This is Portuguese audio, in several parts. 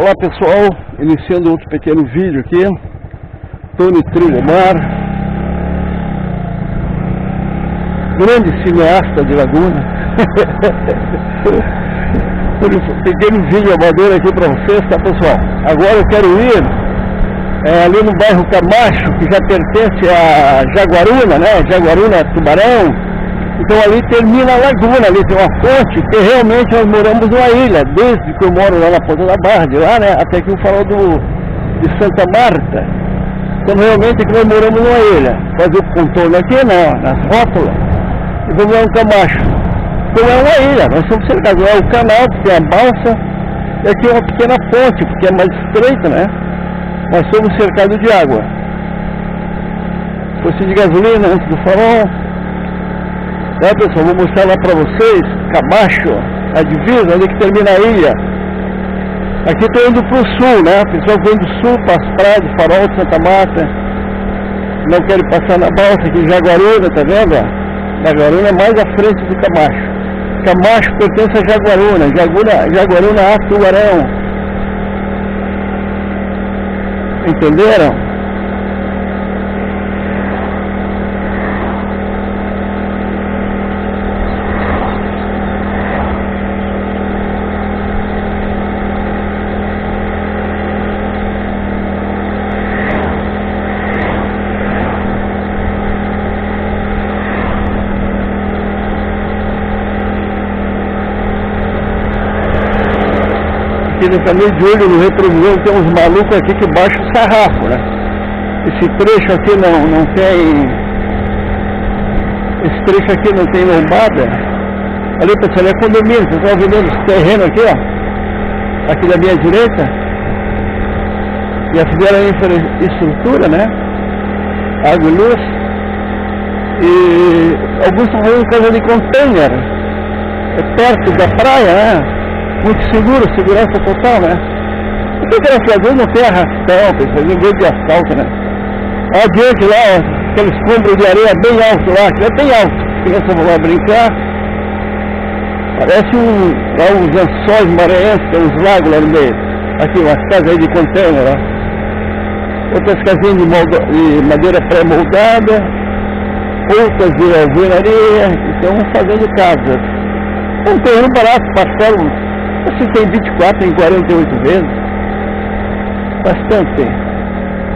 Olá pessoal, iniciando outro pequeno vídeo aqui. Tony Trilhomar, grande cineasta de Laguna. Um pequeno vídeo amador aqui para vocês, tá pessoal? Agora eu quero ir ali no bairro Camacho, que já pertence a Jaguaruna, né? Jaguaruna, Tubarão. Então ali termina a laguna, ali tem uma ponte, que realmente nós moramos numa ilha, desde que eu moro lá na Ponta da Barra, de lá, né, até que eu falo de Santa Marta. Então realmente aqui nós moramos numa ilha. Fazer o contorno aqui, nas rótulas, e vamos lá no Camacho. Então é uma ilha, nós somos cercados, é o canal, que tem a balsa, e aqui é uma pequena ponte, porque é mais estreita, né, nós somos cercados de água. Posto de gasolina antes do farol. Pessoal, vou mostrar lá para vocês, Camacho, a divisa, ali que termina a ilha. Aqui estou indo para o sul, né? O pessoal vem do sul, para as praias do farol de Santa Marta. Não quero passar na balsa aqui em Jaguaruna, tá vendo? Jaguaruna é mais à frente do Camacho. Camacho pertence a Jaguaruna, Jaguaruna a Tubarão. Entenderam? Aqui nessa meio de olho no retrovisor tem uns malucos aqui que baixam o sarrafo, né? Esse trecho aqui não tem... Esse trecho aqui não tem lombada. Ali pessoal, é condomínio, vocês estão vendo esse terreno aqui, ó. Aqui da minha direita. Já fizeram a infraestrutura, né? Água e luz. E alguns estão fazendo casa de container. É perto da praia, né? Muito seguro, segurança total, né? Porque graças a Deus não tem arrastão, pessoal, ninguém de asfalto, né? Adiante lá, ó, aquele escombro de areia bem alto lá, que é bem alto. As crianças vão lá brincar. Parece uns lençóis maranhenses, tem uns lagos lá no meio. Aqui, umas casas aí de container, ó. Outras casinhas de madeira pré-moldada. Outras de alvenaria. Então, fazendo casas. Um terreno barato, parcelo. Assim tem 24, tem 48 vezes. Bastante.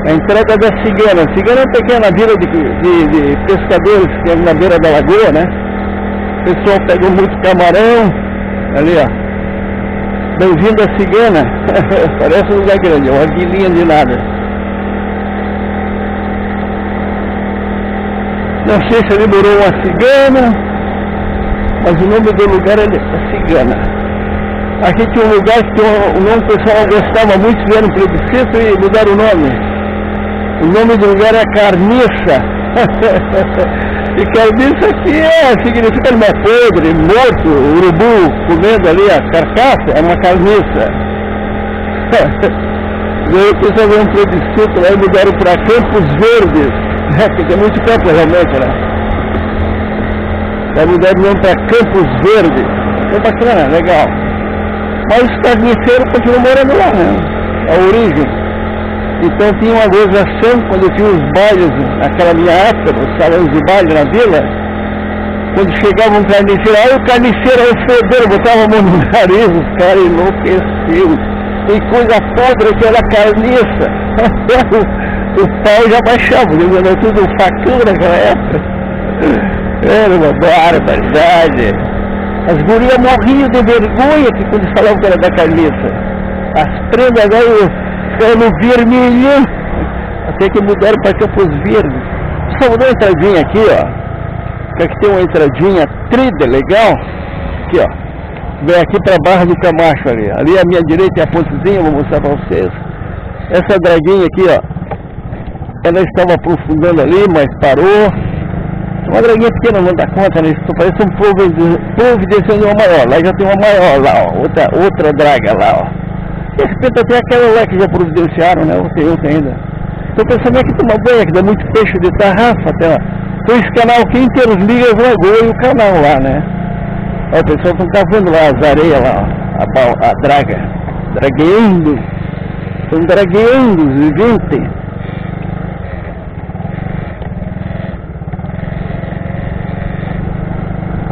A entrada da Cigana. A Cigana é uma pequena vila de pescadores que tem na beira da lagoa, né? O pessoal pega muito camarão. Ali, ó. Bem-vindo a Cigana. Parece um lugar grande, uma vilinha de nada. Não sei se ali morou uma cigana, mas o nome do lugar é Cigana. Aqui tinha um lugar que o nome o pessoal gostava muito, vieram no plebiscito e mudaram o nome. O nome do lugar é Carniça. E carniça aqui significa animal podre, morto, urubu comendo ali a carcaça, é uma carniça. E o pessoal veio no plebiscito lá e mudaram para Campos Verdes. Porque tem muito campo realmente, né? Vai mudar o nome para Campos Verdes. É bacana, legal. Mas os carniceiros continuam morando lá, né? A origem. Então tinha uma gozação quando eu tinha os bailes, naquela minha época, os salões de baile na vila. Quando chegava um carniceiro, aí o carniceiro era fedor, botava a mão no nariz, os caras enlouqueciam. Tem coisa podre que era carniça. O pau já baixava, porque era tudo facão naquela época. Era uma barbaridade. As gurias morriam de vergonha que quando falavam que era da carniça. As prendas agora ficaram no vermelho, até que mudaram para Campos Verdes. Só mudou uma entradinha aqui, ó. Que aqui tem uma entradinha trida legal. Aqui, ó. Vem aqui para a Barra do Camacho ali. Ali à minha direita é a pontezinha, vou mostrar para vocês. Essa draguinha aqui, ó. Ela estava aprofundando ali, mas parou. Uma draguinha pequena, não dá conta, né? Isso parece um providenciando uma maior. Lá já tem uma maior lá, ó. Outra draga lá, ó. De repente até aquela lá que já providenciaram, né? Tem outra ainda. Estou pensando aqui tomar banho, que dá muito peixe de tarrafa até lá. Então esse canal aqui inteiro liga a lagoa e o canal lá, né? Ó, o pessoal está cavando lá as areias lá, ó. A draga. Dragueando. Estão dragueando os viventes.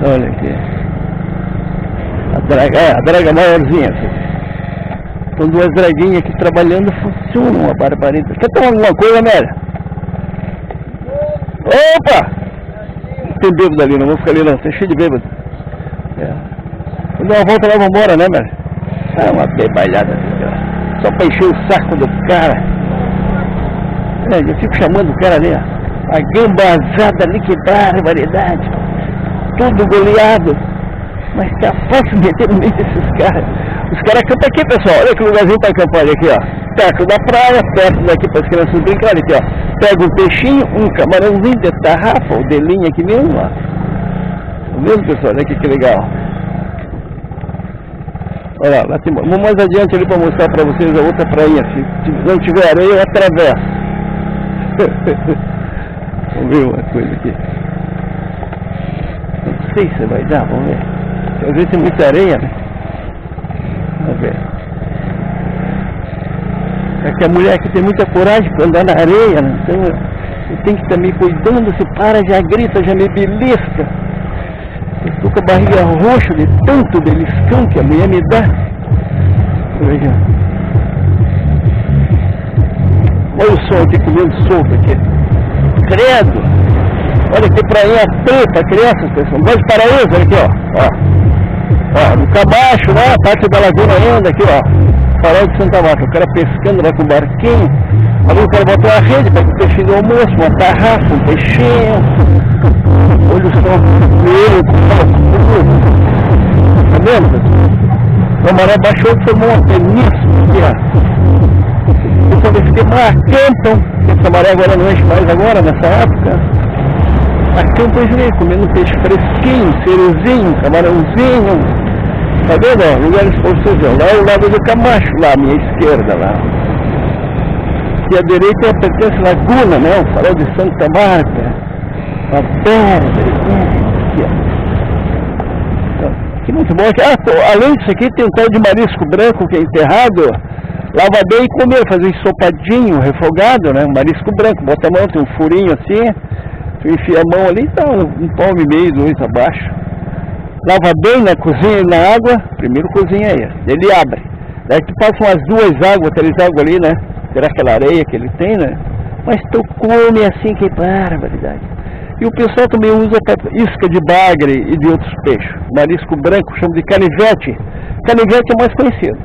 Olha aqui. A draga maiorzinha. Estão duas draguinhas aqui trabalhando, funciona uma barbaridade. Quer tomar alguma coisa, Amélia? Opa! Tem bêbado ali, não vou ficar ali não, tem cheio de bêbado. Vou dar uma volta lá, vamos embora, né, Amélia? Ah, uma bebalhada, só pra encher o saco do cara. Eu fico chamando o cara ali, ó. A gambazada ali, que barbaridade. Tudo goleado. Mas tá fácil meter no meio desses caras. Os caras acampam aqui, pessoal. Olha que lugarzinho pra acampar aqui, ó. Perto da praia, perto daqui para as crianças brincarem aqui, ó. Pega um peixinho, um camarãozinho de tarrafa, ou de linha aqui mesmo, ó. Tá vendo, pessoal? Olha aqui que legal. Olha lá, tem... vamos mais adiante ali para mostrar para vocês a outra prainha. Se não tiver areia, eu atravesso. Vamos ver uma coisa aqui. Não sei se vai dar, vamos ver. Às vezes tem muita areia, né? Vamos ver. É que a mulher aqui tem muita coragem para andar na areia, né? Então eu tenho que estar me cuidando, se para, já grita, já me belisca. Eu estou com a barriga roxa de tanto beliscão que a mulher me dá. Veja. Olha o sol aqui comendo solto aqui. Credo! Olha que prainha preta, crianças, pessoal. Gosto de paraíso, olha aqui, ó. No Camacho, né? A parte da laguna ainda, aqui, ó. Farol de Santa Marta. O cara pescando lá com o barquinho. Ali o cara botou uma rede para o peixinho do almoço, uma tarrafa, um peixinho. Olha o sol vermelho, tá vendo, pessoal? A maré baixou e formou uma península aqui, ó. Pessoal, eles que acampam. Essa maré agora não enche mais agora, nessa época. Acampam aí, comendo peixe fresquinho, cerezinho, camarãozinho. Tá vendo, ó? Lugares para vocês verem. Lá é o lado do Camacho, lá à minha esquerda, lá. E a direita é a pertence à laguna, né? O farol de Santa Marta. Uma aqui, ó. Que muito bom. Além disso aqui, tem um tal de marisco branco que é enterrado. Lava bem e comer, fazer um ensopadinho, refogado, né? Um marisco branco, bota a mão, tem um furinho assim. Tu enfia a mão ali, tá um palmo e meio, 2 abaixo. Lava bem na cozinha e na água. Primeiro cozinha aí, ele abre. Daí tu passa umas 2 águas, 3 águas ali, né? Será aquela areia que ele tem, né? Mas tu come assim, que barbaridade. E o pessoal também usa isca de bagre e de outros peixes. Marisco branco, chama de canivete. Canivete é o mais conhecido.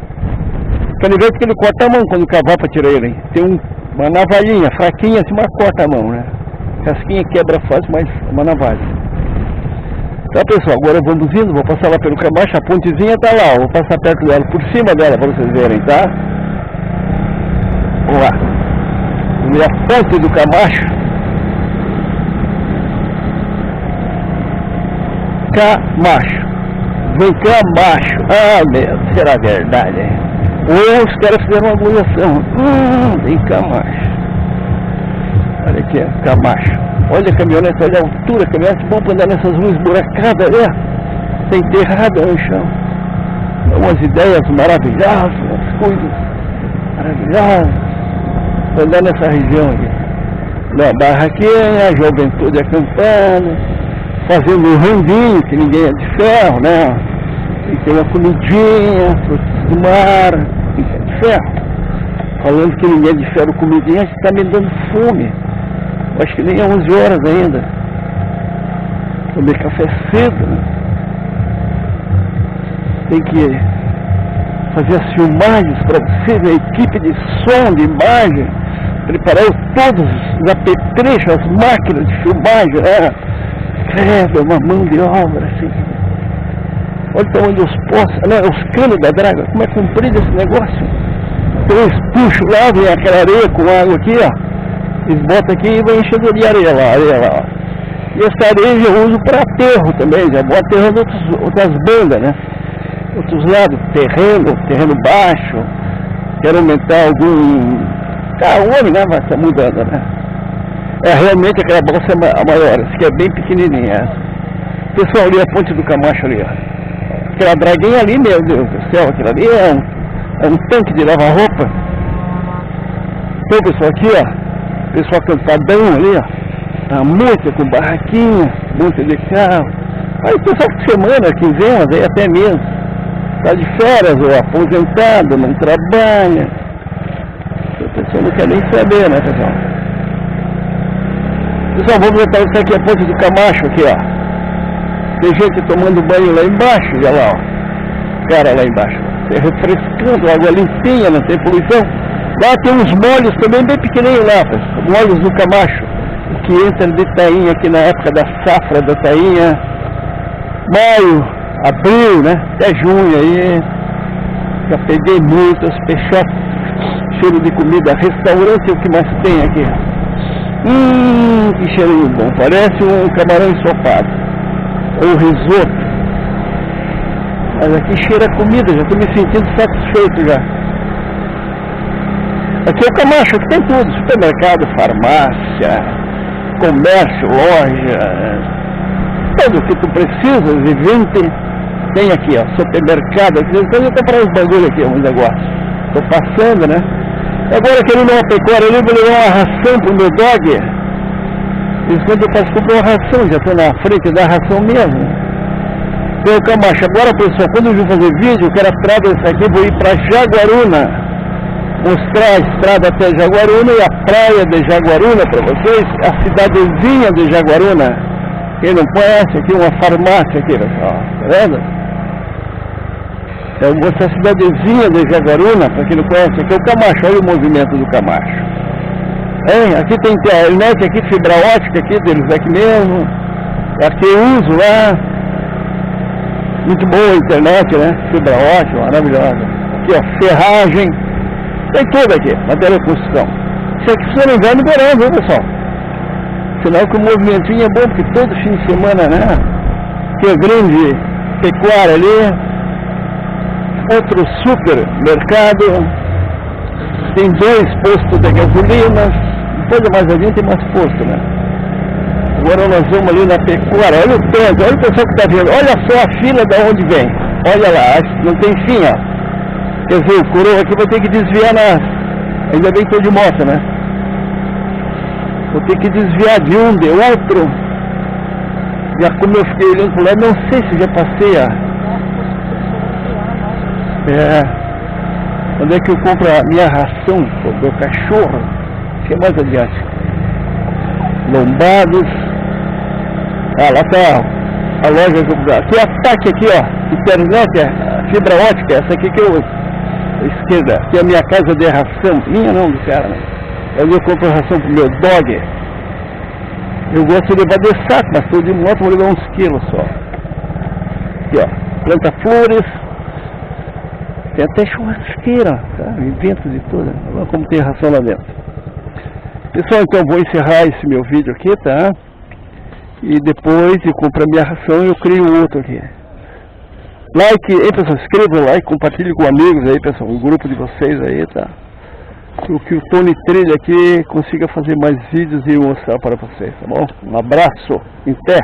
Canivete que ele corta a mão quando cavar para tirar ele. Tem uma navalhinha fraquinha assim, mas corta a mão, né? Casquinha quebra fácil, mas uma navalha. Tá, pessoal, agora vamos indo, vou passar lá pelo Camacho, a pontezinha tá lá, vou passar perto dela, por cima dela, para vocês verem, tá? Vamos lá. Vamos ver a ponte do Camacho. Camacho. Vem Camacho. Ah, meu, será verdade, hein? Ou os caras fizeram uma aglomeração. Vem Camacho. Olha aqui, Camacho. Olha a caminhonete, olha a altura, a caminhonete bom para andar nessas ruas buracadas, né? Tem enterrada no chão. Dá umas ideias maravilhosas, umas coisas maravilhosas para andar nessa região aqui. Na barraquinha, a juventude acampando, fazendo um randinho, que ninguém é de ferro, né? E tem uma comidinha, frutos do mar, ninguém é de ferro. Falando que ninguém é de ferro, comidinha, está me dando fome. Acho que nem é 11 horas ainda. Tomei café cedo, né? Tem que fazer as filmagens para vocês, a equipe de som, de imagem, preparar todos os apetrechos, as máquinas de filmagem, né? Credo, uma mão de obra, assim. Olha o tamanho dos postos, né? Os canos da draga, como é comprido esse negócio. Então eles puxam lá, vem aquela areia com água aqui, ó. Eles botam aqui e vão enchendo de areia lá, ó. E essa areia eu uso para aterro também, já vou aterrando outras bandas, né? Outros lados, terreno baixo, quero aumentar algum... o homem, né, vai estar mudando, né? Realmente aquela balsa é a maior, essa aqui é bem pequenininha. Pessoal, ali a ponte do Camacho ali, ó. Aquela draguinha ali, meu Deus do céu, aquilo ali é um tanque de lavar roupa. Então, pessoal, aqui, ó, pessoal campadão ali, ó, tá muita com barraquinha, muita de carro. Aí o pessoal de semana, quinzenas, aí até mesmo, tá de férias, ou aposentado, não trabalha. A pessoa não quer nem saber, né, pessoal? Pessoal, vamos voltar isso aqui, a ponte do Camacho, aqui, ó. Tem gente tomando banho lá embaixo, olha lá, ó. Cara lá embaixo. Refrescando, água limpinha, não tem poluição. Lá tem uns molhos também bem pequenininhos lá, pessoal. Molhos do Camacho. Que entra de tainha aqui na época da safra da tainha. Maio, abril, né? Até junho aí. Já peguei muitos peixotes. Cheiro de comida. Restaurante é o que mais tem aqui. Que cheirinho bom. Parece um camarão ensopado. Ou risoto. Mas aqui cheira comida, já estou me sentindo satisfeito já. Aqui é o Camacho, aqui tem tudo, supermercado, farmácia, comércio, loja, tudo o que tu precisas e vende, tem aqui, ó, supermercado, aqui, então eu comprar uns bagulho aqui, uns negócios. Estou passando, né? Agora querendo uma pecuária ali, vou levar uma ração pro meu dog. Eles quando eu passo comprar uma ração, já estou na frente da ração mesmo. Então, Camacho, agora pessoal, quando eu vim fazer vídeo, eu quero a estrada dessa aqui, vou ir para Jaguaruna. Mostrar a estrada até Jaguaruna e a praia de Jaguaruna para vocês, a cidadezinha de Jaguaruna. Quem não conhece, aqui uma farmácia aqui, pessoal, tá vendo? Eu mostro a cidadezinha de Jaguaruna, para quem não conhece, aqui é o Camacho, olha o movimento do Camacho. Aqui tem internet, aqui fibra ótica, aqui deles aqui mesmo. Aqui eu uso lá. Muito boa a internet, né? Fibra ótica, maravilhosa. Aqui, ó, ferragem. Tem tudo aqui, matéria de construção. Isso aqui se não vai no verão, viu, pessoal? Sinal que o movimentinho é bom, porque todo fim de semana, né? Tem a grande pecuária ali. Outro supermercado. Tem 2 postos de gasolina. Depois mais adiante tem mais posto, né? Agora nós vamos ali na pecuária. Olha o trânsito, olha o pessoal que está vendo. Olha só a fila de onde vem. Olha lá, não tem fim, ó. Quer dizer, o coroa aqui vai ter que desviar Ainda bem que estou de moto, né? Vou ter que desviar de um, de outro. Já como eu fiquei olhando por lá, não sei se já passei Onde é que eu compro a minha ração pro meu cachorro? Que é mais adiante. Lombados. Lá tá a loja que eu vou. Tem ataque aqui, ó. Internet, fibra ótica, essa aqui que eu uso. Esquerda. Aqui é a minha casa de ração. Minha não, do cara, né? Eu compro ração pro meu dog. Eu gosto de levar de saco, mas estou de moto, vou levar uns quilos só. Aqui, ó. Planta flores. Tem até churrasqueira, tá? Invento de tudo. Olha como tem ração lá dentro. Pessoal, então vou encerrar esse meu vídeo aqui, tá? E depois eu compro a minha ração e eu crio outro aqui. Like, hein, pessoal? Inscreva o like, compartilhe com amigos aí, pessoal. O grupo de vocês aí, tá? O que o Tony Trilha aqui consiga fazer mais vídeos e mostrar para vocês, tá bom? Um abraço, em pé!